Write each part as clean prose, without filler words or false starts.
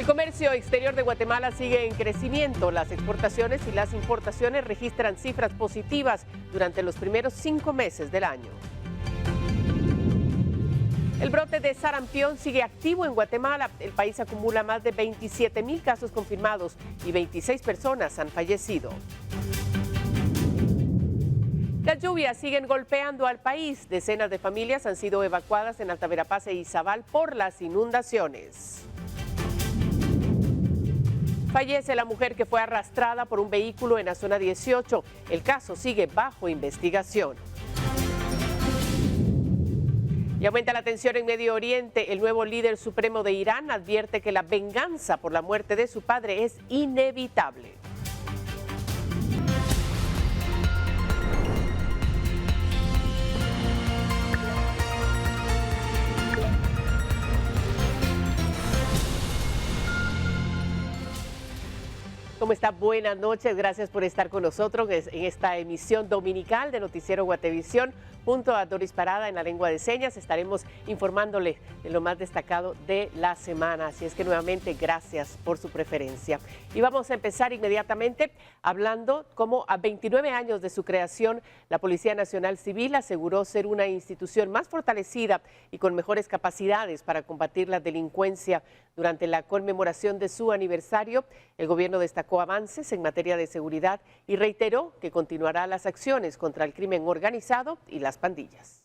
El comercio exterior de Guatemala sigue en crecimiento. Las exportaciones y las importaciones registran cifras positivas durante los primeros 5 meses del año. El brote de sarampión sigue activo en Guatemala. El país acumula más de 27,000 casos confirmados y 26 personas han fallecido. Las lluvias siguen golpeando al país. Decenas de familias han sido evacuadas en Alta Verapaz e Izabal por las inundaciones. Fallece la mujer que fue arrastrada por un vehículo en la zona 18. El caso sigue bajo investigación. Y aumenta la tensión en Medio Oriente. El nuevo líder supremo de Irán advierte que la venganza por la muerte de su padre es inevitable. ¿Cómo está? Buenas noches, gracias por estar con nosotros en esta emisión dominical de Noticiero Guatevisión. Junto a Doris Parada en la lengua de señas estaremos informándole de lo más destacado de la semana. Así es que nuevamente gracias por su preferencia. Y vamos a empezar inmediatamente hablando cómo a 29 años de su creación, la Policía Nacional Civil aseguró ser una institución más fortalecida y con mejores capacidades para combatir la delincuencia. Durante la conmemoración de su aniversario, el gobierno destacó avances en materia de seguridad y reiteró que continuará las acciones contra el crimen organizado y las pandillas.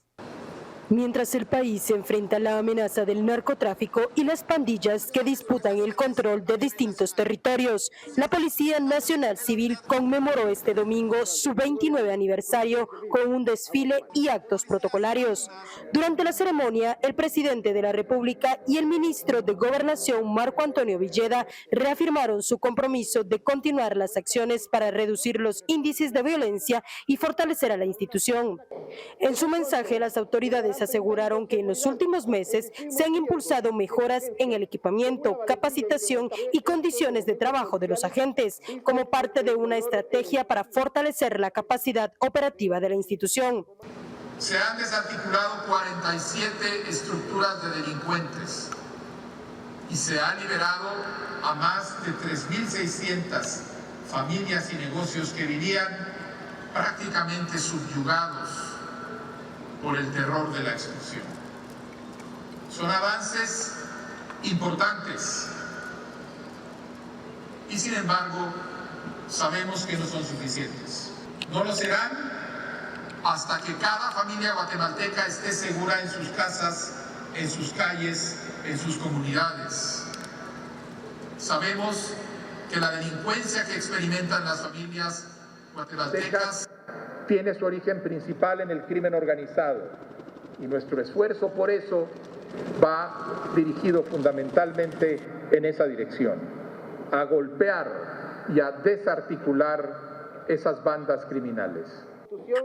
Mientras el país se enfrenta a la amenaza del narcotráfico y las pandillas que disputan el control de distintos territorios, la Policía Nacional Civil conmemoró este domingo su 29 aniversario con un desfile y actos protocolarios. Durante la ceremonia, el presidente de la República y el ministro de Gobernación, Marco Antonio Villeda, reafirmaron su compromiso de continuar las acciones para reducir los índices de violencia y fortalecer a la institución. En su mensaje, las autoridades aseguraron que en los últimos meses se han impulsado mejoras en el equipamiento, capacitación y condiciones de trabajo de los agentes, como parte de una estrategia para fortalecer la capacidad operativa de la institución. Se han desarticulado 47 estructuras de delincuentes y se ha liberado a más de 3.600 familias y negocios que vivían prácticamente subyugados por el terror de la expulsión. Son avances importantes y sin embargo sabemos que no son suficientes. No lo serán hasta que cada familia guatemalteca esté segura en sus casas, en sus calles, en sus comunidades. Sabemos que la delincuencia que experimentan las familias guatemaltecas tiene su origen principal en el crimen organizado y nuestro esfuerzo por eso va dirigido fundamentalmente en esa dirección, a golpear y a desarticular esas bandas criminales.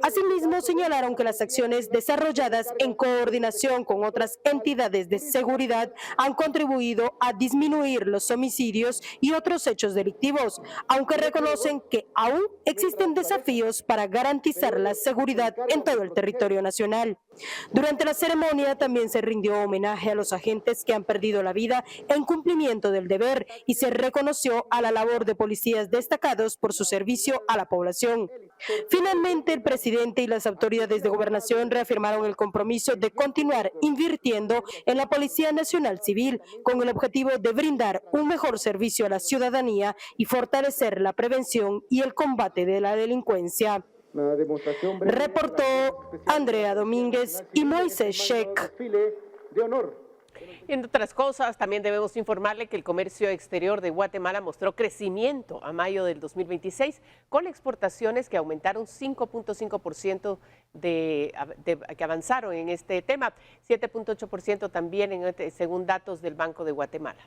Asimismo, señalaron que las acciones desarrolladas en coordinación con otras entidades de seguridad han contribuido a disminuir los homicidios y otros hechos delictivos, aunque reconocen que aún existen desafíos para garantizar la seguridad en todo el territorio nacional. Durante la ceremonia también se rindió homenaje a los agentes que han perdido la vida en cumplimiento del deber y se reconoció a la labor de policías destacados por su servicio a la población. Finalmente, el presidente y las autoridades de gobernación reafirmaron el compromiso de continuar invirtiendo en la Policía Nacional Civil con el objetivo de brindar un mejor servicio a la ciudadanía y fortalecer la prevención y el combate de la delincuencia. Reportó Andrea Domínguez y Moisés Sheck. Y en otras cosas, también debemos informarle que el comercio exterior de Guatemala mostró crecimiento a mayo del 2026, con exportaciones que aumentaron 5.5% que avanzaron en este tema, 7.8% también según datos del Banco de Guatemala.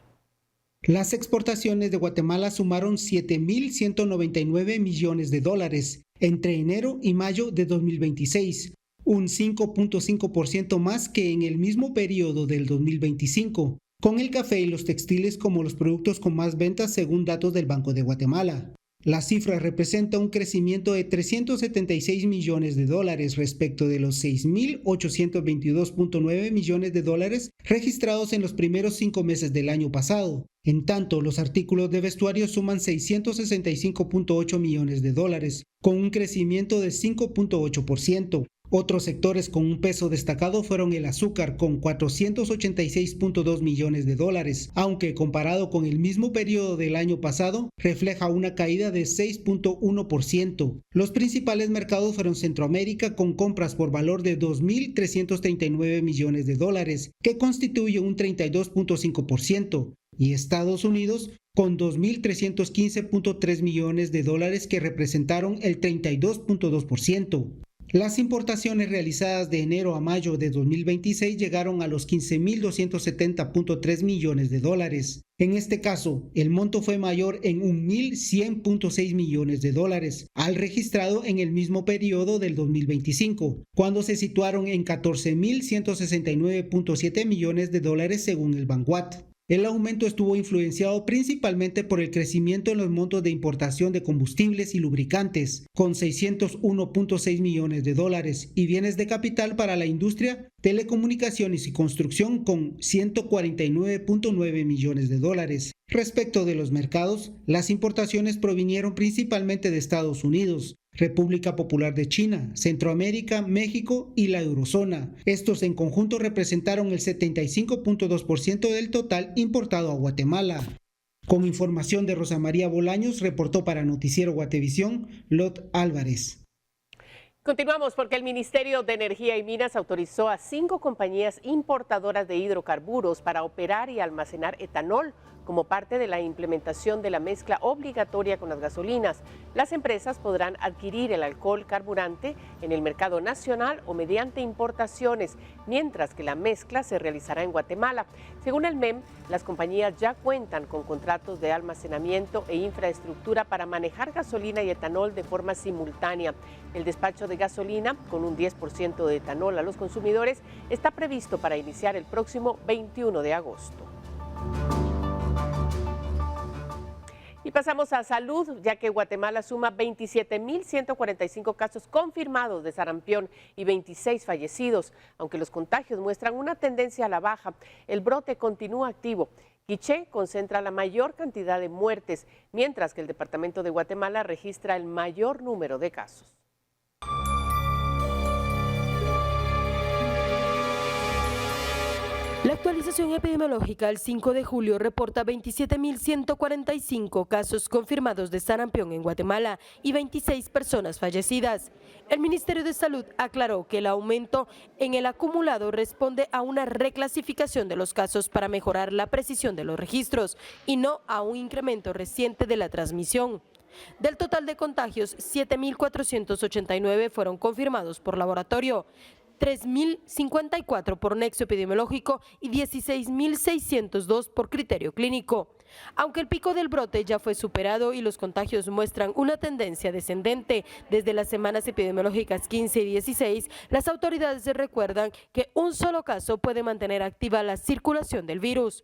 Las exportaciones de Guatemala sumaron 7.199 millones de dólares entre enero y mayo de 2026, un 5.5% más que en el mismo periodo del 2025, con el café y los textiles como los productos con más ventas según datos del Banco de Guatemala. La cifra representa un crecimiento de 376 millones de dólares respecto de los 6.822.9 millones de dólares registrados en los primeros 5 meses del año pasado. En tanto, los artículos de vestuario suman 665.8 millones de dólares, con un crecimiento de 5.8%. Otros sectores con un peso destacado fueron el azúcar, con 486.2 millones de dólares, aunque comparado con el mismo periodo del año pasado, refleja una caída de 6.1%. Los principales mercados fueron Centroamérica, con compras por valor de 2.339 millones de dólares, que constituye un 32.5%, y Estados Unidos, con 2.315.3 millones de dólares, que representaron el 32.2%. Las importaciones realizadas de enero a mayo de 2026 llegaron a los 15.270.3 millones de dólares. En este caso, el monto fue mayor en 1.100.6 millones de dólares al registrado en el mismo periodo del 2025, cuando se situaron en 14.169.7 millones de dólares según el Vanguard. El aumento estuvo influenciado principalmente por el crecimiento en los montos de importación de combustibles y lubricantes, con 601.6 millones de dólares, y bienes de capital para la industria, telecomunicaciones y construcción, con 149.9 millones de dólares. Respecto de los mercados, las importaciones provinieron principalmente de Estados Unidos, República Popular de China, Centroamérica, México y la eurozona. Estos en conjunto representaron el 75.2% del total importado a Guatemala. Con información de Rosa María Bolaños, reportó para Noticiero Guatevisión, Lot Álvarez. Continuamos porque el Ministerio de Energía y Minas autorizó a 5 compañías importadoras de hidrocarburos para operar y almacenar etanol como parte de la implementación de la mezcla obligatoria con las gasolinas. Las empresas podrán adquirir el alcohol carburante en el mercado nacional o mediante importaciones, mientras que la mezcla se realizará en Guatemala. Según el MEM, las compañías ya cuentan con contratos de almacenamiento e infraestructura para manejar gasolina y etanol de forma simultánea. El despacho de gasolina, con un 10% de etanol a los consumidores, está previsto para iniciar el próximo 21 de agosto. Y pasamos a salud, ya que Guatemala suma 27.145 casos confirmados de sarampión y 26 fallecidos. Aunque los contagios muestran una tendencia a la baja, el brote continúa activo. Quiché concentra la mayor cantidad de muertes, mientras que el departamento de Guatemala registra el mayor número de casos. La actualización epidemiológica al 5 de julio reporta 27.145 casos confirmados de sarampión en Guatemala y 26 personas fallecidas. El Ministerio de Salud aclaró que el aumento en el acumulado responde a una reclasificación de los casos para mejorar la precisión de los registros y no a un incremento reciente de la transmisión. Del total de contagios, 7.489 fueron confirmados por laboratorio, 3.054 por nexo epidemiológico y 16.602 por criterio clínico. Aunque el pico del brote ya fue superado y los contagios muestran una tendencia descendente desde las semanas epidemiológicas 15 y 16, las autoridades recuerdan que un solo caso puede mantener activa la circulación del virus.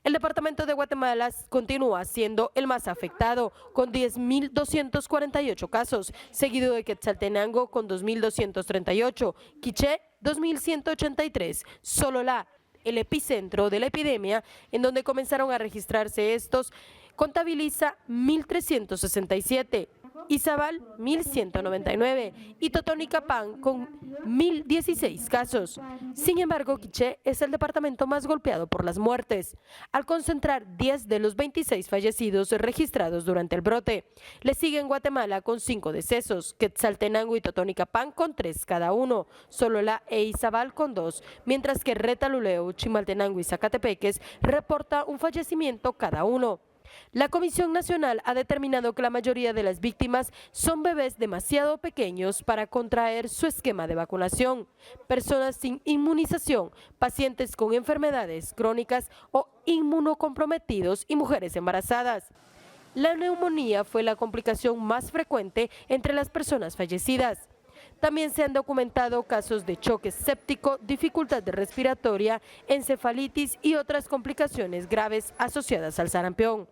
El departamento de Guatemala continúa siendo el más afectado, con 10.248 casos, seguido de Quetzaltenango con 2.238, Quiché 2.183, Sololá, el epicentro de la epidemia, en donde comenzaron a registrarse estos, contabiliza 1.367, Izabal 1.199 y Totonicapán con 1.016 casos. Sin embargo, Quiché es el departamento más golpeado por las muertes, al concentrar 10 de los 26 fallecidos registrados durante el brote. Le siguen Guatemala con 5 decesos, Quetzaltenango y Totonicapán con 3 cada uno, Sololá e Izabal con 2, mientras que Retaluleu, Chimaltenango y Zacatepeques reporta un fallecimiento cada uno. La Comisión Nacional ha determinado que la mayoría de las víctimas son bebés demasiado pequeños para contraer su esquema de vacunación, personas sin inmunización, pacientes con enfermedades crónicas o inmunocomprometidos y mujeres embarazadas. La neumonía fue la complicación más frecuente entre las personas fallecidas. También se han documentado casos de choque séptico, dificultad respiratoria, encefalitis y otras complicaciones graves asociadas al sarampión.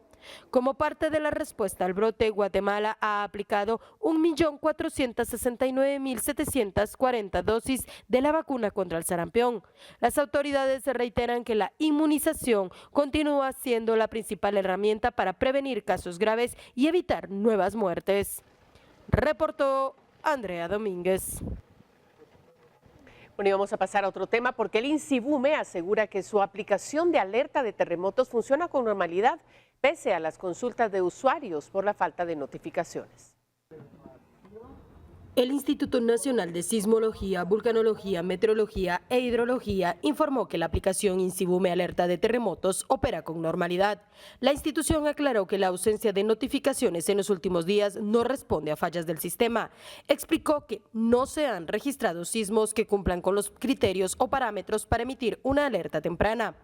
Como parte de la respuesta al brote, Guatemala ha aplicado 1.469.740 dosis de la vacuna contra el sarampión. Las autoridades reiteran que la inmunización continúa siendo la principal herramienta para prevenir casos graves y evitar nuevas muertes. Reportó Andrea Domínguez. Bueno, y vamos a pasar a otro tema porque el INSIBUME asegura que su aplicación de alerta de terremotos funciona con normalidad, pese a las consultas de usuarios por la falta de notificaciones. El Instituto Nacional de Sismología, Vulcanología, Meteorología e Hidrología informó que la aplicación INSIBUME Alerta de Terremotos opera con normalidad. La institución aclaró que la ausencia de notificaciones en los últimos días no responde a fallas del sistema. Explicó que no se han registrado sismos que cumplan con los criterios o parámetros para emitir una alerta temprana.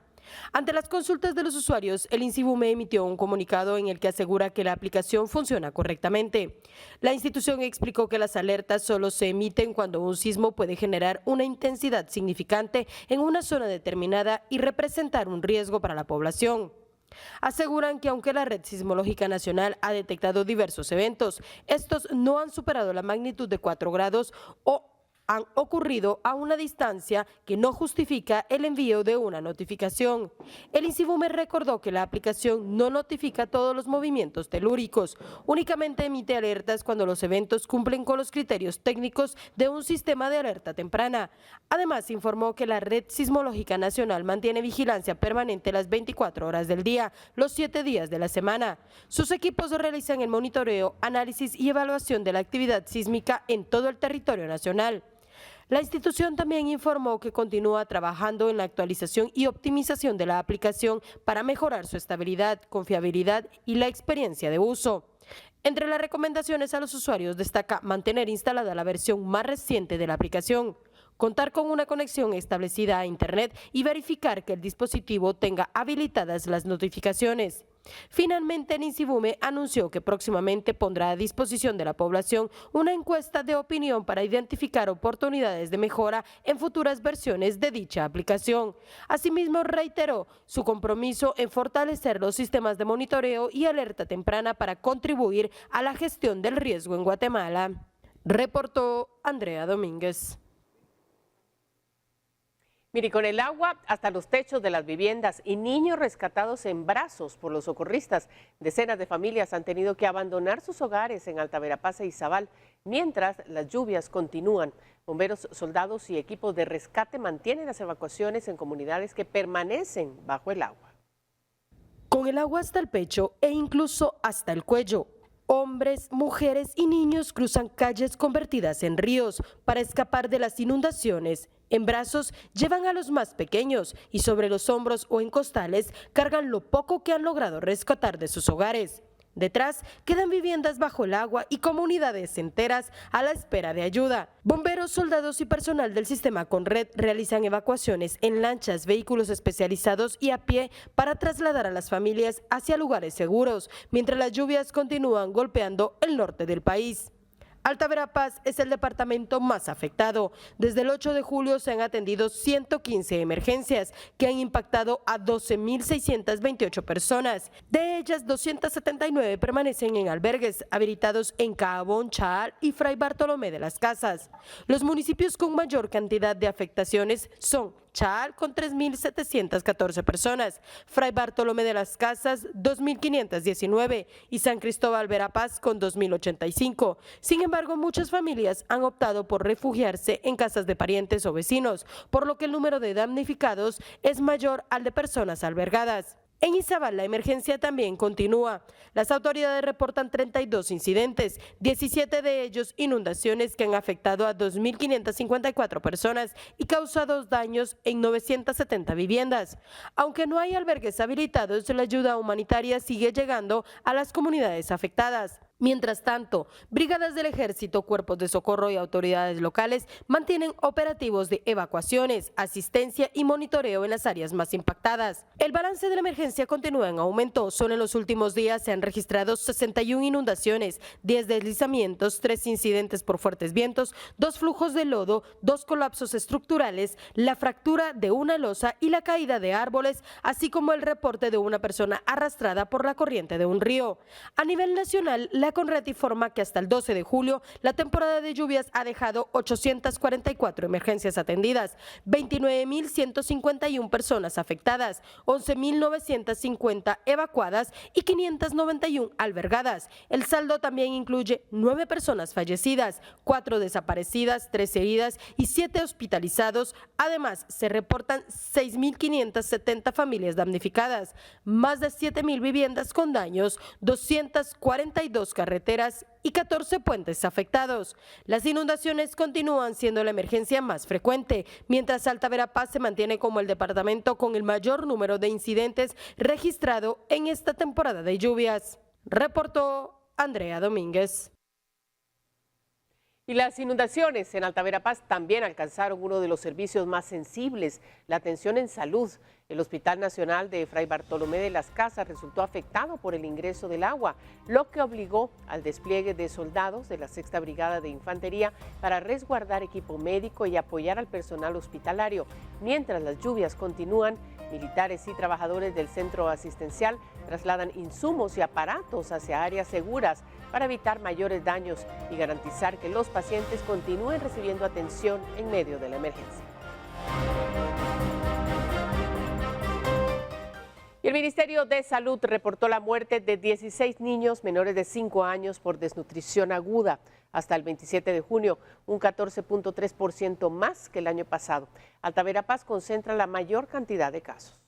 Ante las consultas de los usuarios, el INSIBUME emitió un comunicado en el que asegura que la aplicación funciona correctamente. La institución explicó que las alertas solo se emiten cuando un sismo puede generar una intensidad significante en una zona determinada y representar un riesgo para la población. Aseguran que aunque la Red Sismológica Nacional ha detectado diversos eventos, estos no han superado la magnitud de 4 grados o han ocurrido a una distancia que no justifica el envío de una notificación. El INSIBUME recordó que la aplicación no notifica todos los movimientos telúricos, únicamente emite alertas cuando los eventos cumplen con los criterios técnicos de un sistema de alerta temprana. Además, informó que la Red Sismológica Nacional mantiene vigilancia permanente las 24 horas del día, los 7 días de la semana. Sus equipos realizan el monitoreo, análisis y evaluación de la actividad sísmica en todo el territorio nacional. La institución también informó que continúa trabajando en la actualización y optimización de la aplicación para mejorar su estabilidad, confiabilidad y la experiencia de uso. Entre las recomendaciones a los usuarios destaca mantener instalada la versión más reciente de la aplicación, contar con una conexión establecida a Internet y verificar que el dispositivo tenga habilitadas las notificaciones. Finalmente, el INSIBUME anunció que próximamente pondrá a disposición de la población una encuesta de opinión para identificar oportunidades de mejora en futuras versiones de dicha aplicación. Asimismo, reiteró su compromiso en fortalecer los sistemas de monitoreo y alerta temprana para contribuir a la gestión del riesgo en Guatemala. Reportó Andrea Domínguez. Mire, con el agua hasta los techos de las viviendas y niños rescatados en brazos por los socorristas, decenas de familias han tenido que abandonar sus hogares en Alta Verapaz e Izabal, mientras las lluvias continúan. Bomberos, soldados y equipos de rescate mantienen las evacuaciones en comunidades que permanecen bajo el agua. Con el agua hasta el pecho e incluso hasta el cuello, hombres, mujeres y niños cruzan calles convertidas en ríos para escapar de las inundaciones. En brazos llevan a los más pequeños y sobre los hombros o en costales cargan lo poco que han logrado rescatar de sus hogares. Detrás quedan viviendas bajo el agua y comunidades enteras a la espera de ayuda. Bomberos, soldados y personal del sistema Conred realizan evacuaciones en lanchas, vehículos especializados y a pie para trasladar a las familias hacia lugares seguros, mientras las lluvias continúan golpeando el norte del país. Alta Verapaz es el departamento más afectado. Desde el 8 de julio se han atendido 115 emergencias que han impactado a 12.628 personas. De ellas, 279 permanecen en albergues habilitados en Caabón, Chaal y Fray Bartolomé de las Casas. Los municipios con mayor cantidad de afectaciones son Chaal con 3.714 personas, Fray Bartolomé de las Casas 2.519 y San Cristóbal Verapaz con 2.085. Sin embargo, muchas familias han optado por refugiarse en casas de parientes o vecinos, por lo que el número de damnificados es mayor al de personas albergadas. En Izabal la emergencia también continúa. Las autoridades reportan 32 incidentes, 17 de ellos inundaciones que han afectado a 2.554 personas y causado daños en 970 viviendas. Aunque no hay albergues habilitados, la ayuda humanitaria sigue llegando a las comunidades afectadas. Mientras tanto, brigadas del ejército, cuerpos de socorro y autoridades locales mantienen operativos de evacuaciones, asistencia y monitoreo en las áreas más impactadas. El balance de la emergencia continúa en aumento. Solo en los últimos días se han registrado 61 inundaciones, 10 deslizamientos, 3 incidentes por fuertes vientos, 2 flujos de lodo, 2 colapsos estructurales, la fractura de una losa y la caída de árboles, así como el reporte de una persona arrastrada por la corriente de un río. A nivel nacional, la Conred informa que hasta el 12 de julio la temporada de lluvias ha dejado 844 emergencias atendidas, 29.151 personas afectadas, 11.950 evacuadas y 591 albergadas. El saldo también incluye 9 personas fallecidas, 4 desaparecidas, 3 heridas y 7 hospitalizados. Además, se reportan 6.570 familias damnificadas, más de 7.000 viviendas con daños, 242 carreteras y 14 puentes afectados. Las inundaciones continúan siendo la emergencia más frecuente, mientras Alta Verapaz se mantiene como el departamento con el mayor número de incidentes registrado en esta temporada de lluvias. Reportó Andrea Domínguez. Y las inundaciones en Alta Verapaz también alcanzaron uno de los servicios más sensibles, la atención en salud. El Hospital Nacional de Fray Bartolomé de las Casas resultó afectado por el ingreso del agua, lo que obligó al despliegue de soldados de la 6ª Brigada de Infantería para resguardar equipo médico y apoyar al personal hospitalario. Mientras las lluvias continúan, militares y trabajadores del centro asistencial trasladan insumos y aparatos hacia áreas seguras para evitar mayores daños y garantizar que los pacientes continúen recibiendo atención en medio de la emergencia. Y el Ministerio de Salud reportó la muerte de 16 niños menores de 5 años por desnutrición aguda hasta el 27 de junio, un 14.3% más que el año pasado. Alta Verapaz concentra la mayor cantidad de casos.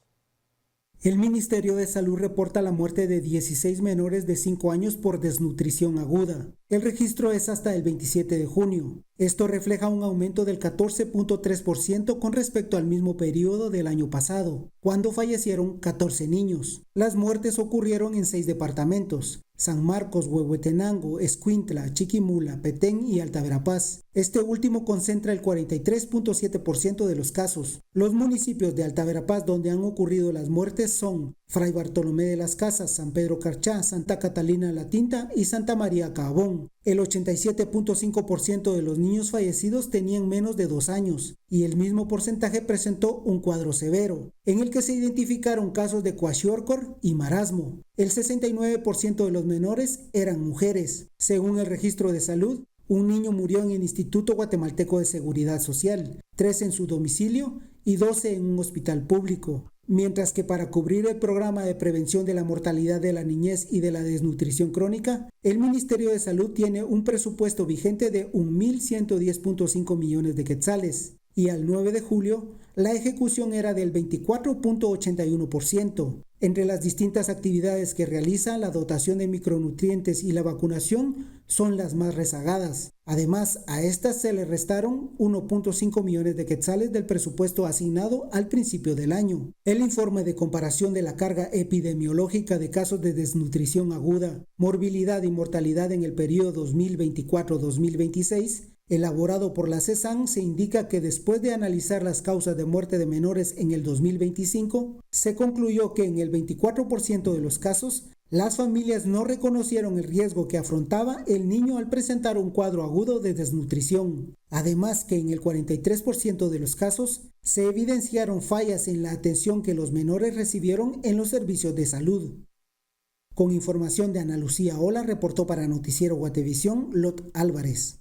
El Ministerio de Salud reporta la muerte de 16 menores de 5 años por desnutrición aguda. El registro es hasta el 27 de junio. Esto refleja un aumento del 14.3% con respecto al mismo periodo del año pasado, cuando fallecieron 14 niños. Las muertes ocurrieron en 6 departamentos: San Marcos, Huehuetenango, Escuintla, Chiquimula, Petén y Alta Verapaz. Este último concentra el 43.7% de los casos. Los municipios de Alta Verapaz donde han ocurrido las muertes son Fray Bartolomé de las Casas, San Pedro Carchá, Santa Catalina La Tinta y Santa María Caabón. El 87.5% de los niños fallecidos tenían menos de 2 años y el mismo porcentaje presentó un cuadro severo, en el que se identificaron casos de kwashiorkor y marasmo. El 69% de los menores eran mujeres. Según el registro de salud, un niño murió en el Instituto Guatemalteco de Seguridad Social, 3 en su domicilio y 12 en un hospital público. Mientras que para cubrir el programa de prevención de la mortalidad de la niñez y de la desnutrición crónica, el Ministerio de Salud tiene un presupuesto vigente de 1.110.5 millones de quetzales y al 9 de julio la ejecución era del 24.81%. Entre las distintas actividades que realiza, la dotación de micronutrientes y la vacunación son las más rezagadas. Además, a estas se le restaron 1.5 millones de quetzales del presupuesto asignado al principio del año. El informe de comparación de la carga epidemiológica de casos de desnutrición aguda, morbilidad y mortalidad en el periodo 2024-2026, elaborado por la CESAN, se indica que después de analizar las causas de muerte de menores en el 2025, se concluyó que en el 24% de los casos, las familias no reconocieron el riesgo que afrontaba el niño al presentar un cuadro agudo de desnutrición. Además que en el 43% de los casos, se evidenciaron fallas en la atención que los menores recibieron en los servicios de salud. Con información de Ana Lucía Ola, reportó para Noticiero Guatevisión, Lot Álvarez.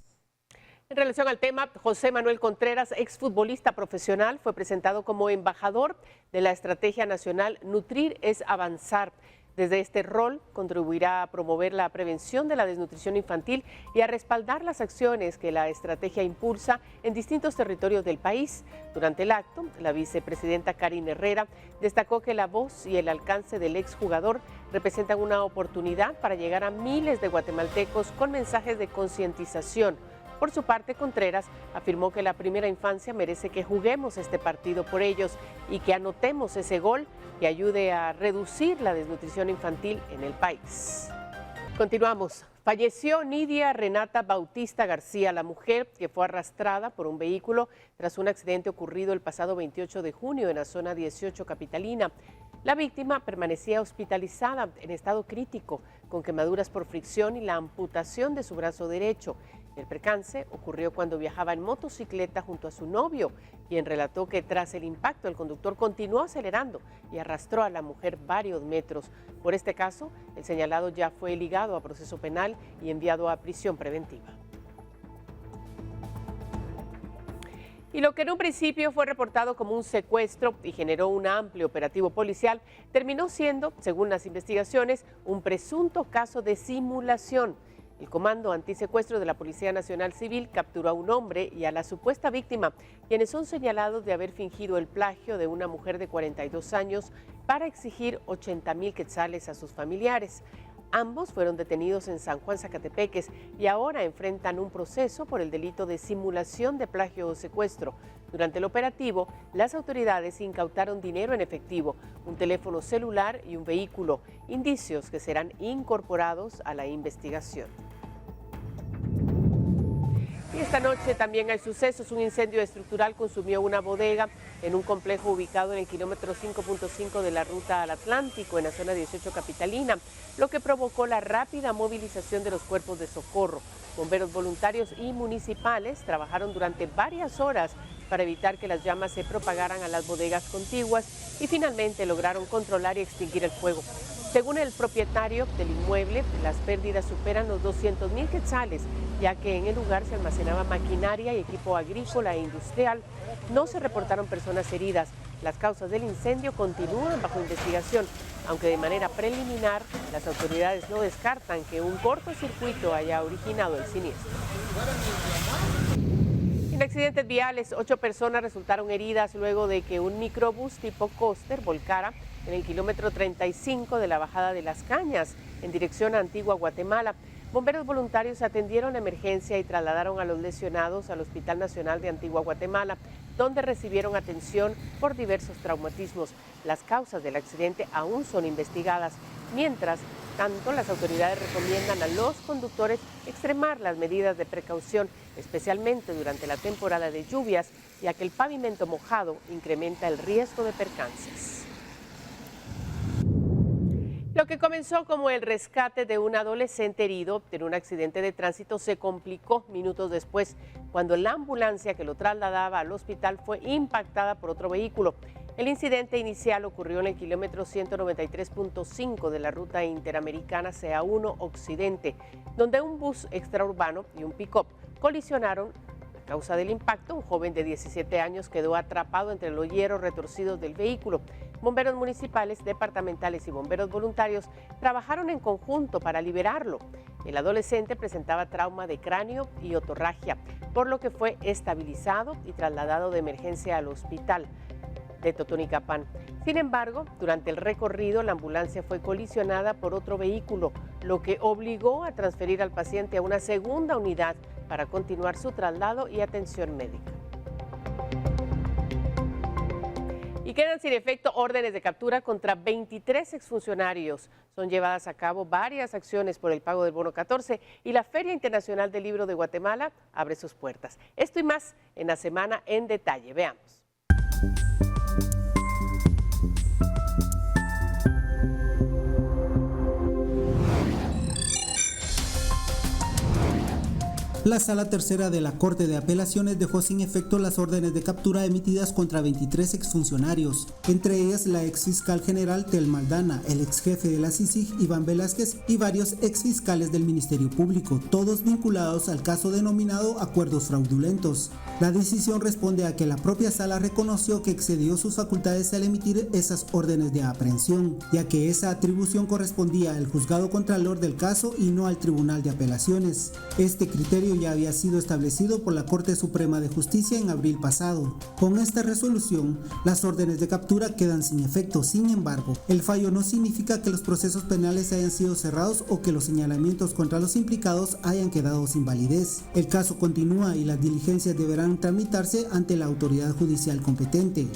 En relación al tema, José Manuel Contreras, exfutbolista profesional, fue presentado como embajador de la Estrategia Nacional Nutrir es Avanzar. Desde este rol contribuirá a promover la prevención de la desnutrición infantil y a respaldar las acciones que la estrategia impulsa en distintos territorios del país. Durante el acto, la vicepresidenta Karin Herrera destacó que la voz y el alcance del exjugador representan una oportunidad para llegar a miles de guatemaltecos con mensajes de concientización. Por su parte, Contreras afirmó que la primera infancia merece que juguemos este partido por ellos y que anotemos ese gol que ayude a reducir la desnutrición infantil en el país. Continuamos. Falleció Nidia Renata Bautista García, la mujer que fue arrastrada por un vehículo tras un accidente ocurrido el pasado 28 de junio en la zona 18 capitalina. La víctima permanecía hospitalizada en estado crítico, con quemaduras por fricción y la amputación de su brazo derecho. El percance ocurrió cuando viajaba en motocicleta junto a su novio, quien relató que tras el impacto el conductor continuó acelerando y arrastró a la mujer varios metros. Por este caso, el señalado ya fue ligado a proceso penal y enviado a prisión preventiva. Y lo que en un principio fue reportado como un secuestro y generó un amplio operativo policial, terminó siendo, según las investigaciones, un presunto caso de simulación. El Comando Antisecuestro de la Policía Nacional Civil capturó a un hombre y a la supuesta víctima, quienes son señalados de haber fingido el plagio de una mujer de 42 años para exigir 80,000 quetzales a sus familiares. Ambos fueron detenidos en San Juan, Zacatepeques, y ahora enfrentan un proceso por el delito de simulación de plagio o secuestro. Durante el operativo, las autoridades incautaron dinero en efectivo, un teléfono celular y un vehículo, indicios que serán incorporados a la investigación. Y esta noche también hay sucesos. Un incendio estructural consumió una bodega en un complejo ubicado en el kilómetro 5.5 de la ruta al Atlántico, en la zona 18 capitalina, lo que provocó la rápida movilización de los cuerpos de socorro. Bomberos voluntarios y municipales trabajaron durante varias horas para evitar que las llamas se propagaran a las bodegas contiguas y finalmente lograron controlar y extinguir el fuego. Según el propietario del inmueble, las pérdidas superan los 200,000 quetzales, ya que en el lugar se almacenaba maquinaria y equipo agrícola e industrial. No se reportaron personas heridas. Las causas del incendio continúan bajo investigación, aunque de manera preliminar las autoridades no descartan que un cortocircuito haya originado el siniestro. En accidentes viales, 8 personas resultaron heridas luego de que un microbús tipo coaster volcara en el kilómetro 35 de la bajada de Las Cañas, en dirección a Antigua Guatemala. Bomberos voluntarios atendieron la emergencia y trasladaron a los lesionados al Hospital Nacional de Antigua Guatemala, donde recibieron atención por diversos traumatismos. Las causas del accidente aún son investigadas. Mientras tanto, las autoridades recomiendan a los conductores extremar las medidas de precaución, especialmente durante la temporada de lluvias, ya que el pavimento mojado incrementa el riesgo de percances. Lo que comenzó como el rescate de un adolescente herido en un accidente de tránsito se complicó minutos después, cuando la ambulancia que lo trasladaba al hospital fue impactada por otro vehículo. El incidente inicial ocurrió en el kilómetro 193.5 de la ruta interamericana CA1 Occidente, donde un bus extraurbano y un pick-up colisionaron. A causa del impacto, un joven de 17 años quedó atrapado entre los hierros retorcidos del vehículo. Bomberos municipales, departamentales y bomberos voluntarios trabajaron en conjunto para liberarlo. El adolescente presentaba trauma de cráneo y otorragia, por lo que fue estabilizado y trasladado de emergencia al hospital de Totonicapán. Sin embargo, durante el recorrido, la ambulancia fue colisionada por otro vehículo, lo que obligó a transferir al paciente a una segunda unidad para continuar su traslado y atención médica. Y quedan sin efecto órdenes de captura contra 23 exfuncionarios. Son llevadas a cabo varias acciones por el pago del bono 14 y la Feria Internacional del Libro de Guatemala abre sus puertas. Esto y más en la semana en detalle. Veamos. La Sala Tercera de la Corte de Apelaciones dejó sin efecto las órdenes de captura emitidas contra 23 exfuncionarios, entre ellas la exfiscal general Tel Maldana, el exjefe de la CICIG Iván Velázquez y varios exfiscales del Ministerio Público, todos vinculados al caso denominado acuerdos fraudulentos. La decisión responde a que la propia sala reconoció que excedió sus facultades al emitir esas órdenes de aprehensión, ya que esa atribución correspondía al juzgado contralor del caso y no al Tribunal de Apelaciones. Este criterio ya había sido establecido por la Corte Suprema de Justicia en abril pasado. Con esta resolución, las órdenes de captura quedan sin efecto. Sin embargo, el fallo no significa que los procesos penales hayan sido cerrados o que los señalamientos contra los implicados hayan quedado sin validez. El caso continúa y las diligencias deberán tramitarse ante la autoridad judicial competente.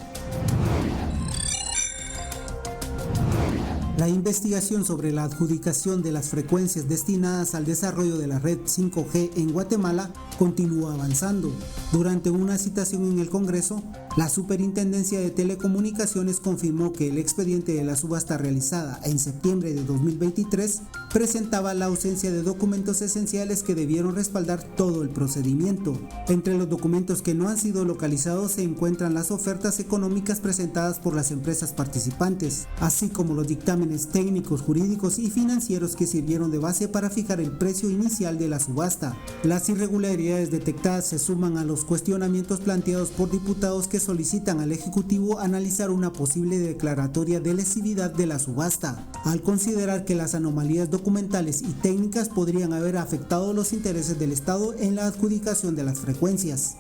La investigación sobre la adjudicación de las frecuencias destinadas al desarrollo de la red 5G en Guatemala continúa avanzando. Durante una citación en el Congreso, la Superintendencia de Telecomunicaciones confirmó que el expediente de la subasta realizada en septiembre de 2023 presentaba la ausencia de documentos esenciales que debieron respaldar todo el procedimiento. Entre los documentos que no han sido localizados se encuentran las ofertas económicas presentadas por las empresas participantes, así como los dictámenes técnicos, jurídicos y financieros que sirvieron de base para fijar el precio inicial de la subasta. Las irregularidades detectadas se suman a los cuestionamientos planteados por diputados que solicitan al Ejecutivo analizar una posible declaratoria de lesividad de la subasta, al considerar que las anomalías documentales y técnicas podrían haber afectado los intereses del Estado en la adjudicación de las frecuencias.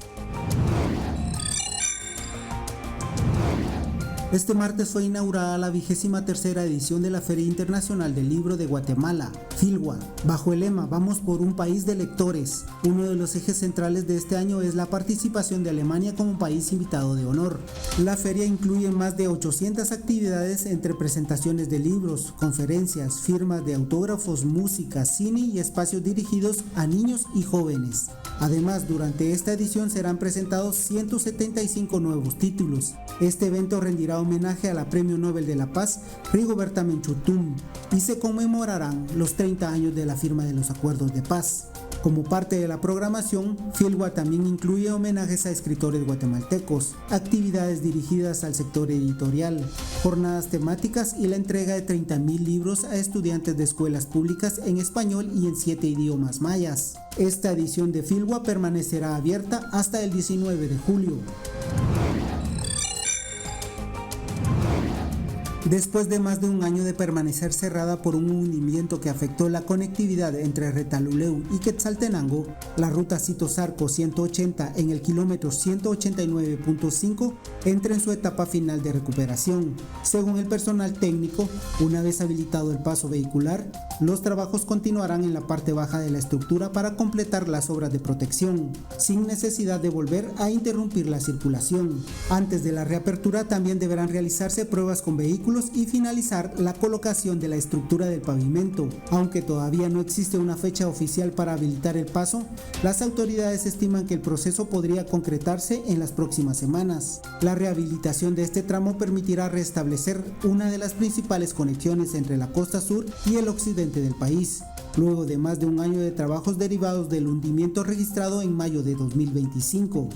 Este martes fue inaugurada la 23ª edición de la Feria Internacional del Libro de Guatemala, FILGUA, bajo el lema Vamos por un país de lectores. Uno de los ejes centrales de este año es la participación de Alemania como país invitado de honor. La feria incluye más de 800 actividades entre presentaciones de libros, conferencias, firmas de autógrafos, música, cine y espacios dirigidos a niños y jóvenes. Además, durante esta edición serán presentados 175 nuevos títulos. Este evento rendirá homenaje a la Premio Nobel de la Paz, Rigoberta Menchú Tum, y se conmemorarán los 30 años de la firma de los acuerdos de paz. Como parte de la programación, FILGUA también incluye homenajes a escritores guatemaltecos, actividades dirigidas al sector editorial, jornadas temáticas y la entrega de 30.000 libros a estudiantes de escuelas públicas en español y en 7 idiomas mayas. Esta edición de FILGUA permanecerá abierta hasta el 19 de julio. Después de más de un año de permanecer cerrada por un hundimiento que afectó la conectividad entre Retaluleu y Quetzaltenango, la ruta Citosarco 180 en el kilómetro 189.5 entra en su etapa final de recuperación. Según el personal técnico, una vez habilitado el paso vehicular, los trabajos continuarán en la parte baja de la estructura para completar las obras de protección, sin necesidad de volver a interrumpir la circulación. Antes de la reapertura también deberán realizarse pruebas con vehículos y finalizar la colocación de la estructura del pavimento. Aunque todavía no existe una fecha oficial para habilitar el paso, las autoridades estiman que el proceso podría concretarse en las próximas semanas. La rehabilitación de este tramo permitirá restablecer una de las principales conexiones entre la costa sur y el occidente del país, luego de más de un año de trabajos derivados del hundimiento registrado en mayo de 2025.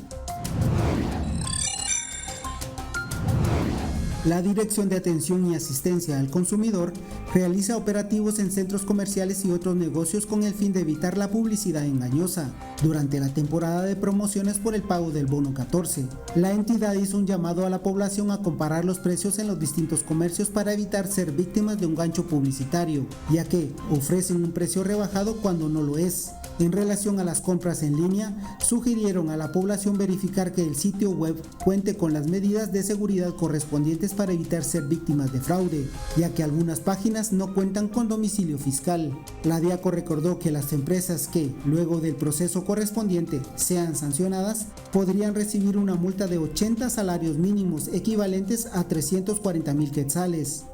La Dirección de Atención y Asistencia al Consumidor realiza operativos en centros comerciales y otros negocios con el fin de evitar la publicidad engañosa durante la temporada de promociones por el pago del bono 14. La entidad hizo un llamado a la población a comparar los precios en los distintos comercios para evitar ser víctimas de un gancho publicitario, ya que ofrecen un precio rebajado cuando no lo es. En relación a las compras en línea, sugirieron a la población verificar que el sitio web cuente con las medidas de seguridad correspondientes para evitar ser víctimas de fraude, ya que algunas páginas no cuentan con domicilio fiscal. La DIACO recordó que las empresas que, luego del proceso correspondiente, sean sancionadas, podrían recibir una multa de 80 salarios mínimos equivalentes a 340,000 quetzales.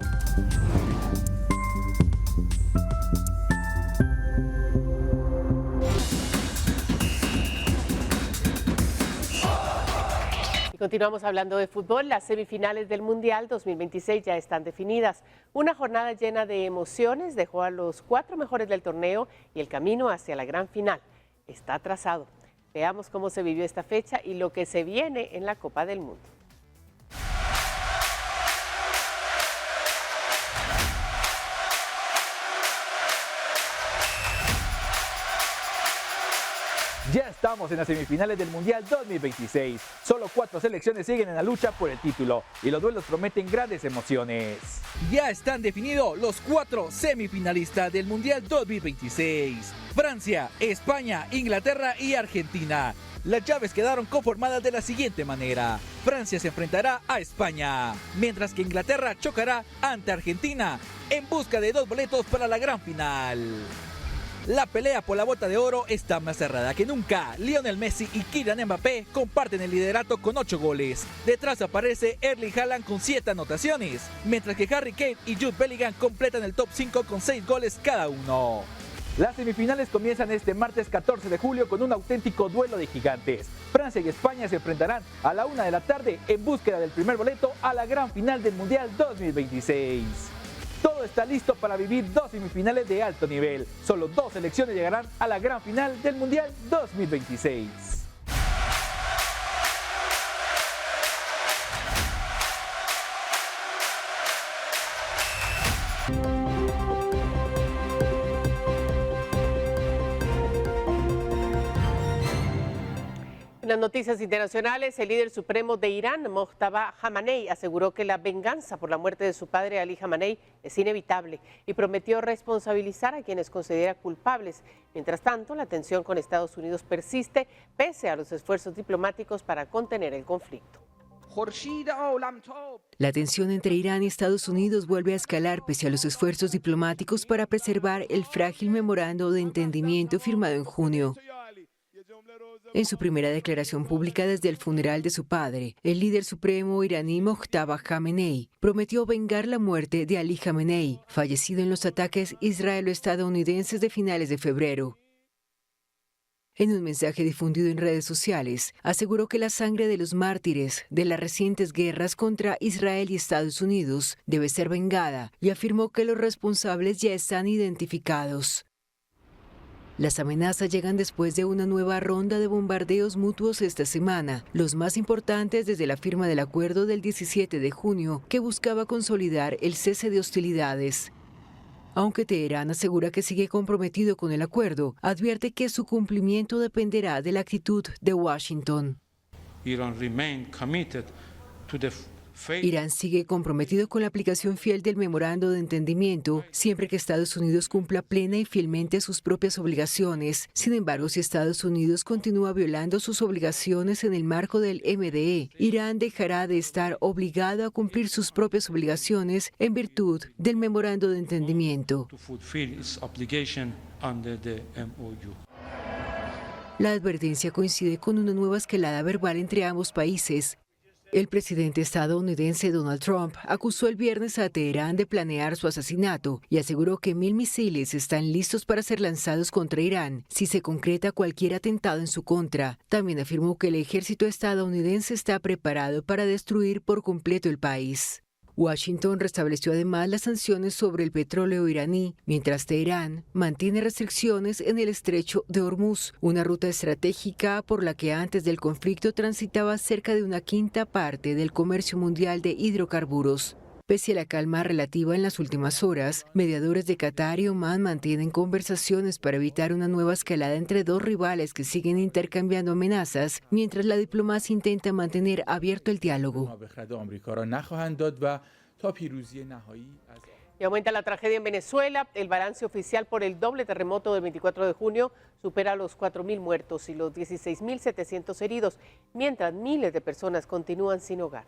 Continuamos hablando de fútbol. Las semifinales del Mundial 2026 ya están definidas. Una jornada llena de emociones dejó a los 4 mejores del torneo y el camino hacia la gran final está trazado. Veamos cómo se vivió esta fecha y lo que se viene en la Copa del Mundo. Ya estamos en las semifinales del Mundial 2026. Solo 4 selecciones siguen en la lucha por el título y los duelos prometen grandes emociones. Ya están definidos los 4 semifinalistas del Mundial 2026. Francia, España, Inglaterra y Argentina. Las llaves quedaron conformadas de la siguiente manera. Francia se enfrentará a España, mientras que Inglaterra chocará ante Argentina en busca de 2 boletos para la gran final. La pelea por la bota de oro está más cerrada que nunca. Lionel Messi y Kylian Mbappé comparten el liderato con 8 goles. Detrás aparece Erling Haaland con 7 anotaciones, mientras que Harry Kane y Jude Bellingham completan el top 5 con 6 goles cada uno. Las semifinales comienzan este martes 14 de julio con un auténtico duelo de gigantes. Francia y España se enfrentarán a la 1 de la tarde en búsqueda del primer boleto a la gran final del Mundial 2026. Todo está listo para vivir 2 semifinales de alto nivel. Solo 2 selecciones llegarán a la gran final del Mundial 2026. En las noticias internacionales, el líder supremo de Irán, Mojtaba Khamenei, aseguró que la venganza por la muerte de su padre Ali Khamenei es inevitable y prometió responsabilizar a quienes considera culpables. Mientras tanto, la tensión con Estados Unidos persiste pese a los esfuerzos diplomáticos para contener el conflicto. La tensión entre Irán y Estados Unidos vuelve a escalar pese a los esfuerzos diplomáticos para preservar el frágil memorando de entendimiento firmado en junio. En su primera declaración pública desde el funeral de su padre, el líder supremo iraní Mojtaba Khamenei prometió vengar la muerte de Ali Khamenei, fallecido en los ataques israelo-estadounidenses de finales de febrero. En un mensaje difundido en redes sociales, aseguró que la sangre de los mártires de las recientes guerras contra Israel y Estados Unidos debe ser vengada y afirmó que los responsables ya están identificados. Las amenazas llegan después de una nueva ronda de bombardeos mutuos esta semana, los más importantes desde la firma del acuerdo del 17 de junio que buscaba consolidar el cese de hostilidades. Aunque Teherán asegura que sigue comprometido con el acuerdo, advierte que su cumplimiento dependerá de la actitud de Washington. Irán sigue comprometido con la aplicación fiel del memorando de entendimiento, siempre que Estados Unidos cumpla plena y fielmente sus propias obligaciones. Sin embargo, si Estados Unidos continúa violando sus obligaciones en el marco del MDE, Irán dejará de estar obligado a cumplir sus propias obligaciones en virtud del memorando de entendimiento. La advertencia coincide con una nueva escalada verbal entre ambos países. El presidente estadounidense Donald Trump acusó el viernes a Teherán de planear su asesinato y aseguró que 1.000 misiles están listos para ser lanzados contra Irán si se concreta cualquier atentado en su contra. También afirmó que el ejército estadounidense está preparado para destruir por completo el país. Washington restableció además las sanciones sobre el petróleo iraní, mientras Teherán mantiene restricciones en el estrecho de Hormuz, una ruta estratégica por la que antes del conflicto transitaba cerca de una quinta parte del comercio mundial de hidrocarburos. Pese a la calma relativa en las últimas horas, mediadores de Qatar y Omán mantienen conversaciones para evitar una nueva escalada entre dos rivales que siguen intercambiando amenazas, mientras la diplomacia intenta mantener abierto el diálogo. Y aumenta la tragedia en Venezuela. El balance oficial por el doble terremoto del 24 de junio supera los 4.000 muertos y los 16.700 heridos, mientras miles de personas continúan sin hogar.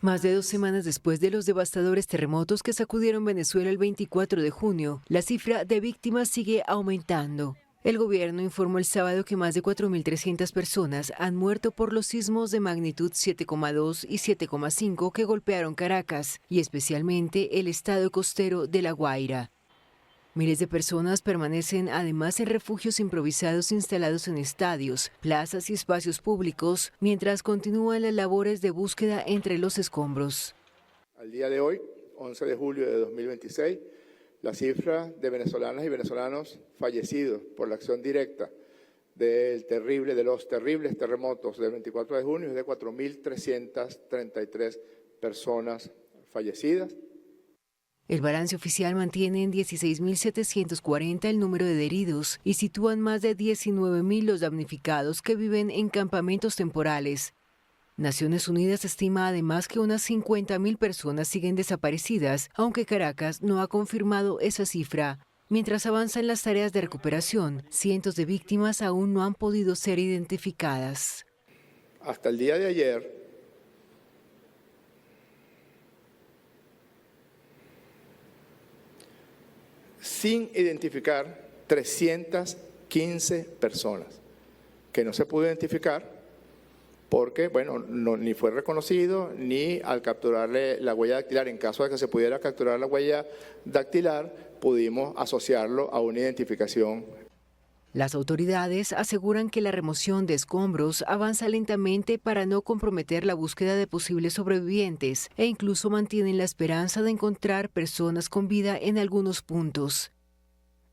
Más de 2 semanas después de los devastadores terremotos que sacudieron Venezuela el 24 de junio, la cifra de víctimas sigue aumentando. El gobierno informó el sábado que más de 4.300 personas han muerto por los sismos de magnitud 7,2 y 7,5 que golpearon Caracas, y especialmente el estado costero de La Guaira. Miles de personas permanecen además en refugios improvisados instalados en estadios, plazas y espacios públicos, mientras continúan las labores de búsqueda entre los escombros. Al día de hoy, 11 de julio de 2026, la cifra de venezolanas y venezolanos fallecidos por la acción directa de los terribles terremotos del 24 de junio es de 4.333 personas fallecidas. El balance oficial mantiene en 16.740 el número de heridos y sitúan más de 19.000 los damnificados que viven en campamentos temporales. Naciones Unidas estima además que unas 50.000 personas siguen desaparecidas, aunque Caracas no ha confirmado esa cifra. Mientras avanzan las tareas de recuperación, cientos de víctimas aún no han podido ser identificadas. Hasta el día de ayer, sin identificar, 315 personas que no se pudo identificar porque, bueno, ni fue reconocido ni al capturarle la huella dactilar. En caso de que se pudiera capturar la huella dactilar, pudimos asociarlo a una identificación. Las autoridades aseguran que la remoción de escombros avanza lentamente para no comprometer la búsqueda de posibles sobrevivientes e incluso mantienen la esperanza de encontrar personas con vida en algunos puntos.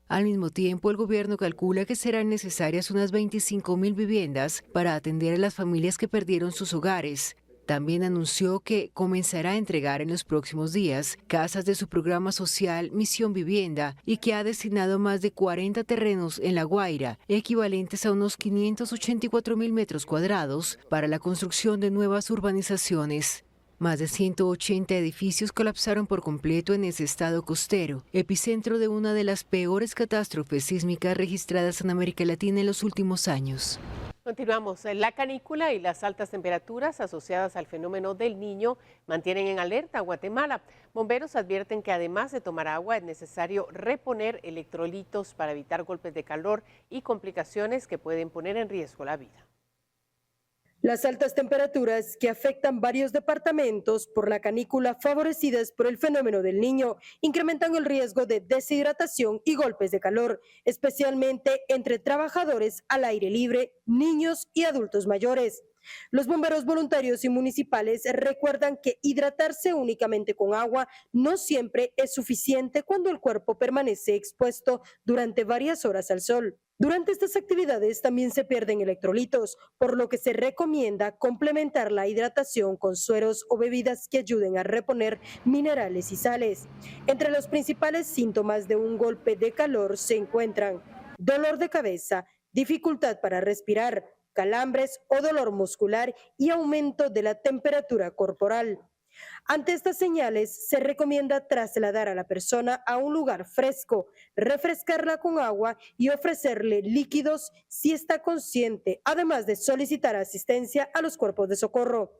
Al mismo tiempo, el gobierno calcula que serán necesarias unas 25.000 viviendas para atender a las familias que perdieron sus hogares. También anunció que comenzará a entregar en los próximos días casas de su programa social Misión Vivienda y que ha destinado más de 40 terrenos en La Guaira, equivalentes a unos 584.000 metros cuadrados, para la construcción de nuevas urbanizaciones. Más de 180 edificios colapsaron por completo en ese estado costero, epicentro de una de las peores catástrofes sísmicas registradas en América Latina en los últimos años. Continuamos. La canícula y las altas temperaturas asociadas al fenómeno del Niño mantienen en alerta a Guatemala. Bomberos advierten que además de tomar agua es necesario reponer electrolitos para evitar golpes de calor y complicaciones que pueden poner en riesgo la vida. Las altas temperaturas que afectan varios departamentos por la canícula favorecidas por el fenómeno del Niño incrementan el riesgo de deshidratación y golpes de calor, especialmente entre trabajadores al aire libre, niños y adultos mayores. Los bomberos voluntarios y municipales recuerdan que hidratarse únicamente con agua no siempre es suficiente cuando el cuerpo permanece expuesto durante varias horas al sol. Durante estas actividades también se pierden electrolitos, por lo que se recomienda complementar la hidratación con sueros o bebidas que ayuden a reponer minerales y sales. Entre los principales síntomas de un golpe de calor se encuentran dolor de cabeza, dificultad para respirar, calambres o dolor muscular y aumento de la temperatura corporal. Ante estas señales, se recomienda trasladar a la persona a un lugar fresco, refrescarla con agua y ofrecerle líquidos si está consciente, además de solicitar asistencia a los cuerpos de socorro.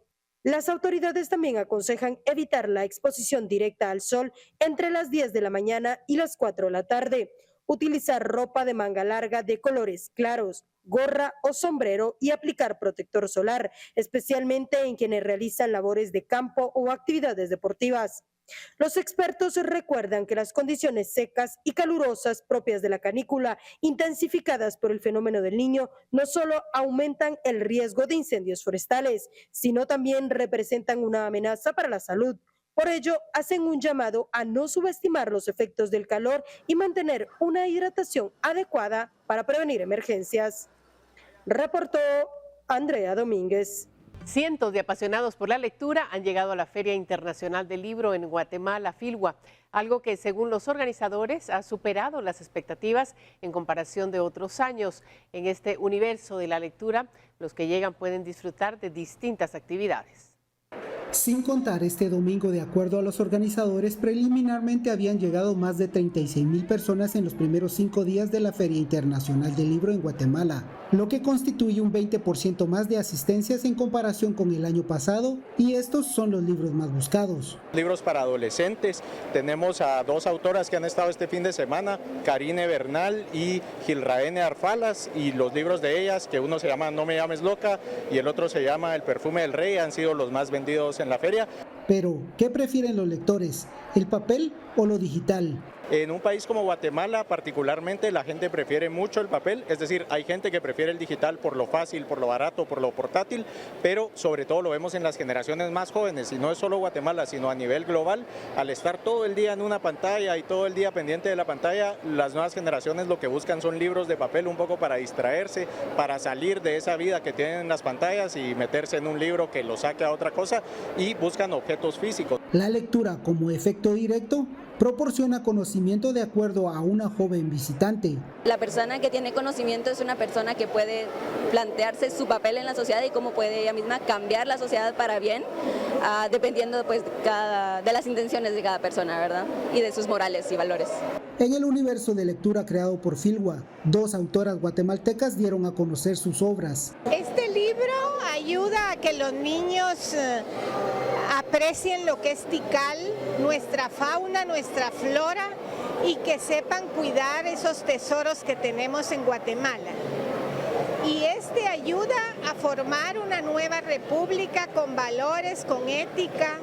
Las autoridades también aconsejan evitar la exposición directa al sol entre las 10 de la mañana y las 4 de la tarde, utilizar ropa de manga larga de colores claros, gorra o sombrero y aplicar protector solar, especialmente en quienes realizan labores de campo o actividades deportivas. Los expertos recuerdan que las condiciones secas y calurosas propias de la canícula, intensificadas por el fenómeno del Niño, no solo aumentan el riesgo de incendios forestales, sino también representan una amenaza para la salud. Por ello, hacen un llamado a no subestimar los efectos del calor y mantener una hidratación adecuada para prevenir emergencias. Reportó Andrea Domínguez. Cientos de apasionados por la lectura han llegado a la Feria Internacional del Libro en Guatemala, Filgua, algo que según los organizadores ha superado las expectativas en comparación de otros años. En este universo de la lectura, los que llegan pueden disfrutar de distintas actividades. Sin contar este domingo, de acuerdo a los organizadores, preliminarmente habían llegado más de 36.000 personas en los primeros 5 días de la Feria Internacional del Libro en Guatemala, lo que constituye un 20% más de asistencias en comparación con el año pasado, y estos son los libros más buscados. Libros para adolescentes, tenemos a 2 autoras que han estado este fin de semana, Karine Bernal y Gilraene Arfalas, y los libros de ellas, que uno se llama No me llames loca y el otro se llama El perfume del rey, han sido los más vendidos en la feria. Pero, ¿qué prefieren los lectores? ¿El papel o lo digital? En un país como Guatemala, particularmente, la gente prefiere mucho el papel, es decir, hay gente que prefiere el digital por lo fácil, por lo barato, por lo portátil, pero sobre todo lo vemos en las generaciones más jóvenes, y no es solo Guatemala, sino a nivel global. Al estar todo el día en una pantalla y todo el día pendiente de la pantalla, las nuevas generaciones lo que buscan son libros de papel un poco para distraerse, para salir de esa vida que tienen en las pantallas y meterse en un libro que los saque a otra cosa, y buscan objetos físicos. La lectura como efecto directo proporciona conocimiento de acuerdo a una joven visitante. La persona que tiene conocimiento es una persona que puede plantearse su papel en la sociedad y cómo puede ella misma cambiar la sociedad para bien, dependiendo pues de las intenciones de cada persona, ¿verdad? Y de sus morales y valores. En el universo de lectura creado por Filgua, 2 autoras guatemaltecas dieron a conocer sus obras. Este libro ayuda a que los niños aprecien lo que es Tikal, nuestra fauna, nuestra flora, y que sepan cuidar esos tesoros que tenemos en Guatemala. Y ayuda a formar una nueva república con valores, con ética,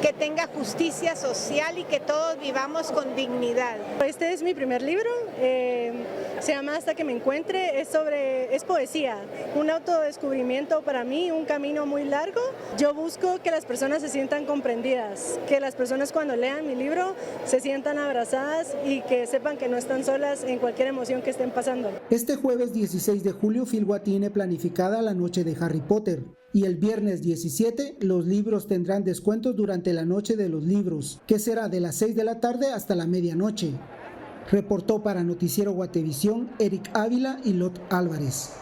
que tenga justicia social y que todos vivamos con dignidad. Este es mi primer libro, se llama Hasta que me encuentre, es poesía, un autodescubrimiento para mí, un camino muy largo. Yo busco que las personas se sientan comprendidas, que las personas cuando lean mi libro se sientan abrazadas y que sepan que no están solas en cualquier emoción que estén pasando. Este jueves 16 de julio, Filgua tiene planificada la noche de Harry Potter. Y el viernes 17, los libros tendrán descuentos durante la noche de los libros, que será de las 6 de la tarde hasta la medianoche. Reportó para Noticiero Guatevisión, Eric Ávila y Lot Álvarez.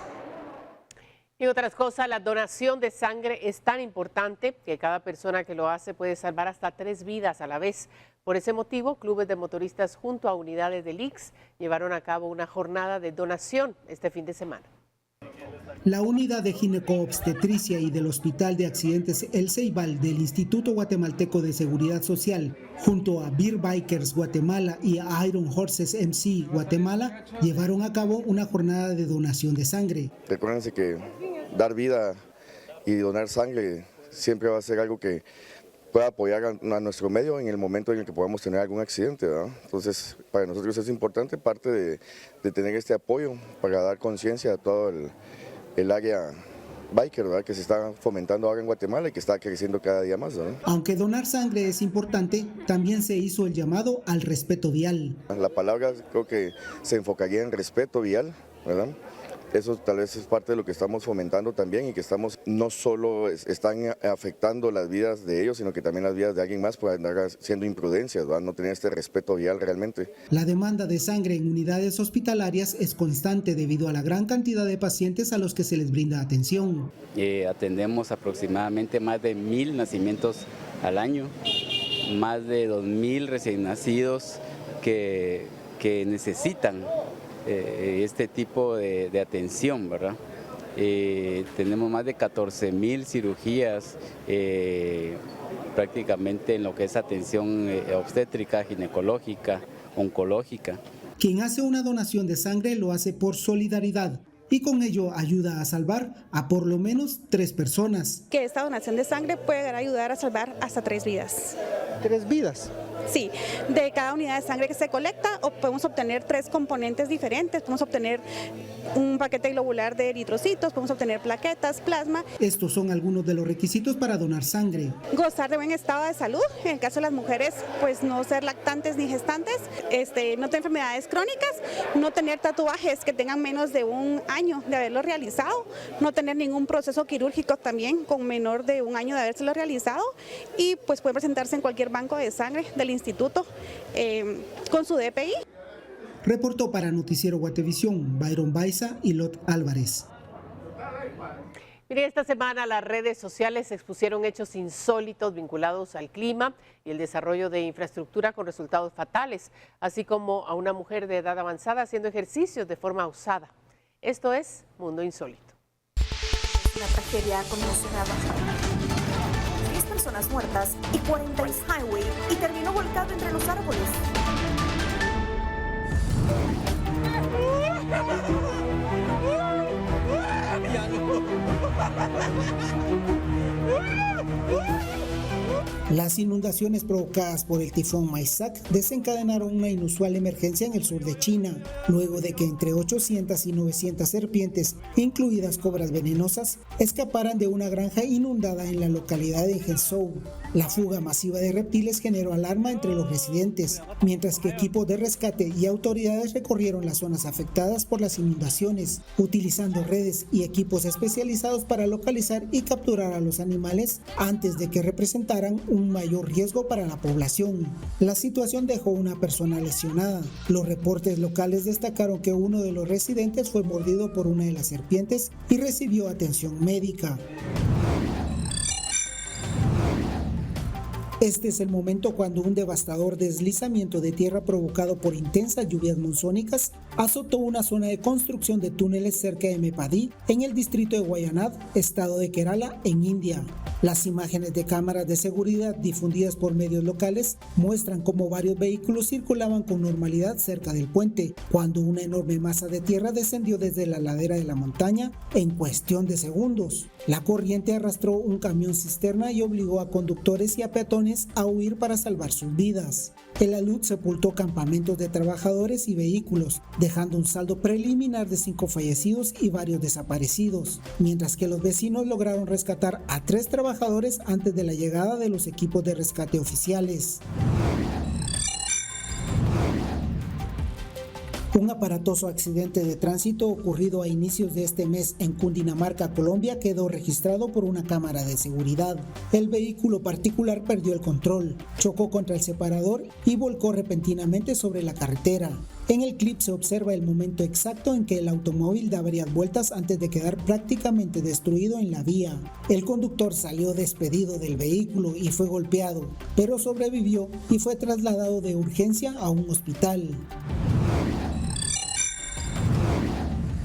Y otras cosas, la donación de sangre es tan importante que cada persona que lo hace puede salvar hasta 3 vidas a la vez. Por ese motivo, clubes de motoristas junto a unidades del ICS llevaron a cabo una jornada de donación este fin de semana. La unidad de gineco-obstetricia y del Hospital de Accidentes El Ceibal del Instituto Guatemalteco de Seguridad Social, junto a Beer Bikers Guatemala y a Iron Horses MC Guatemala, llevaron a cabo una jornada de donación de sangre. Recuérdense que dar vida y donar sangre siempre va a ser algo que pueda apoyar a nuestro medio en el momento en el que podamos tener algún accidente, ¿verdad? Entonces, para nosotros es importante parte de tener este apoyo para dar conciencia a todo el área biker, ¿verdad?, que se está fomentando ahora en Guatemala y que está creciendo cada día más, ¿verdad? Aunque donar sangre es importante, también se hizo el llamado al respeto vial. La palabra creo que se enfocaría en respeto vial, ¿verdad? Eso tal vez es parte de lo que estamos fomentando también y que estamos no solo están afectando las vidas de ellos, sino que también las vidas de alguien más por andar haciendo imprudencias, ¿verdad? No tener este respeto vial realmente. La demanda de sangre en unidades hospitalarias es constante debido a la gran cantidad de pacientes a los que se les brinda atención. Atendemos aproximadamente más de 1000 nacimientos al año, más de 2000 recién nacidos que necesitan este tipo de atención, ¿verdad? Tenemos más de 14,000 cirugías prácticamente en lo que es atención obstétrica, ginecológica, oncológica. Quien hace una donación de sangre lo hace por solidaridad y con ello ayuda a salvar a por lo menos 3 personas. Que esta donación de sangre puede ayudar a salvar hasta 3 vidas. ¿3 vidas? Sí, de cada unidad de sangre que se colecta podemos obtener 3 componentes diferentes, podemos obtener un paquete globular de eritrocitos, podemos obtener plaquetas, plasma. Estos son algunos de los requisitos para donar sangre. Gozar de buen estado de salud, en el caso de las mujeres, pues no ser lactantes ni gestantes, no tener enfermedades crónicas, no tener tatuajes que tengan menos de 1 año de haberlo realizado, no tener ningún proceso quirúrgico también con menor de 1 año de habérselo realizado y pues puede presentarse en cualquier banco de sangre del instituto con su DPI. Reportó para Noticiero Guatevisión, Byron Baiza y Lot Álvarez. Miren, esta semana las redes sociales expusieron hechos insólitos vinculados al clima y el desarrollo de infraestructura con resultados fatales, así como a una mujer de edad avanzada haciendo ejercicios de forma osada. Esto es Mundo Insólito. Una tragedia conmocionada. 10 personas muertas y 46 highway y terminó volcado entre los árboles. Las inundaciones provocadas por el tifón Maisak desencadenaron una inusual emergencia en el sur de China, luego de que entre 800 y 900 serpientes, incluidas cobras venenosas, escaparan de una granja inundada en la localidad de Henzhou. La fuga masiva de reptiles generó alarma entre los residentes, mientras que equipos de rescate y autoridades recorrieron las zonas afectadas por las inundaciones, utilizando redes y equipos especializados para localizar y capturar a los animales antes de que representaran un mayor riesgo para la población. La situación dejó una persona lesionada. Los reportes locales destacaron que uno de los residentes fue mordido por una de las serpientes y recibió atención médica. Este es el momento cuando un devastador deslizamiento de tierra provocado por intensas lluvias monzónicas azotó una zona de construcción de túneles cerca de Mepadi, en el distrito de Wayanad, estado de Kerala, en India. Las imágenes de cámaras de seguridad difundidas por medios locales muestran cómo varios vehículos circulaban con normalidad cerca del puente, cuando una enorme masa de tierra descendió desde la ladera de la montaña en cuestión de segundos. La corriente arrastró un camión cisterna y obligó a conductores y a peatones a huir para salvar sus vidas. El alud sepultó campamentos de trabajadores y vehículos, dejando un saldo preliminar de 5 fallecidos y varios desaparecidos, mientras que los vecinos lograron rescatar a 3 trabajadores antes de la llegada de los equipos de rescate oficiales. Un aparatoso accidente de tránsito ocurrido a inicios de este mes en Cundinamarca, Colombia, quedó registrado por una cámara de seguridad. El vehículo particular perdió el control, chocó contra el separador y volcó repentinamente sobre la carretera. En el clip se observa el momento exacto en que el automóvil da varias vueltas antes de quedar prácticamente destruido en la vía. El conductor salió despedido del vehículo y fue golpeado, pero sobrevivió y fue trasladado de urgencia a un hospital.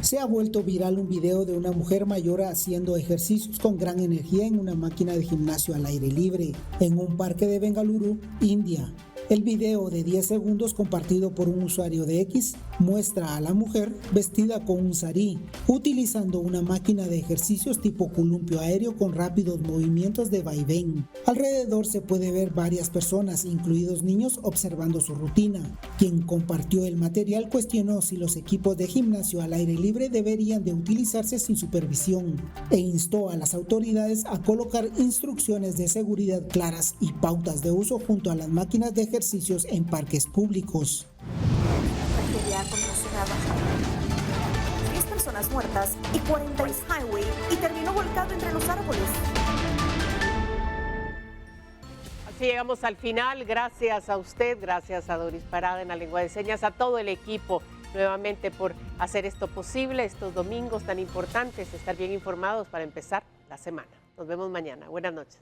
Se ha vuelto viral un video de una mujer mayor haciendo ejercicios con gran energía en una máquina de gimnasio al aire libre, en un parque de Bengaluru, India. El video de 10 segundos compartido por un usuario de X muestra a la mujer vestida con un sarí, utilizando una máquina de ejercicios tipo columpio aéreo con rápidos movimientos de vaivén. Alrededor se puede ver varias personas, incluidos niños, observando su rutina. Quien compartió el material cuestionó si los equipos de gimnasio al aire libre deberían de utilizarse sin supervisión e instó a las autoridades a colocar instrucciones de seguridad claras y pautas de uso junto a las máquinas de ejercicios en parques públicos. Tragedia conmocionada. 10 personas muertas y 40 highway y terminó volcado entre los árboles. Así llegamos al final. Gracias a usted, gracias a Doris Parada en la lengua de señas, a todo el equipo nuevamente por hacer esto posible, estos domingos tan importantes, estar bien informados para empezar la semana. Nos vemos mañana. Buenas noches.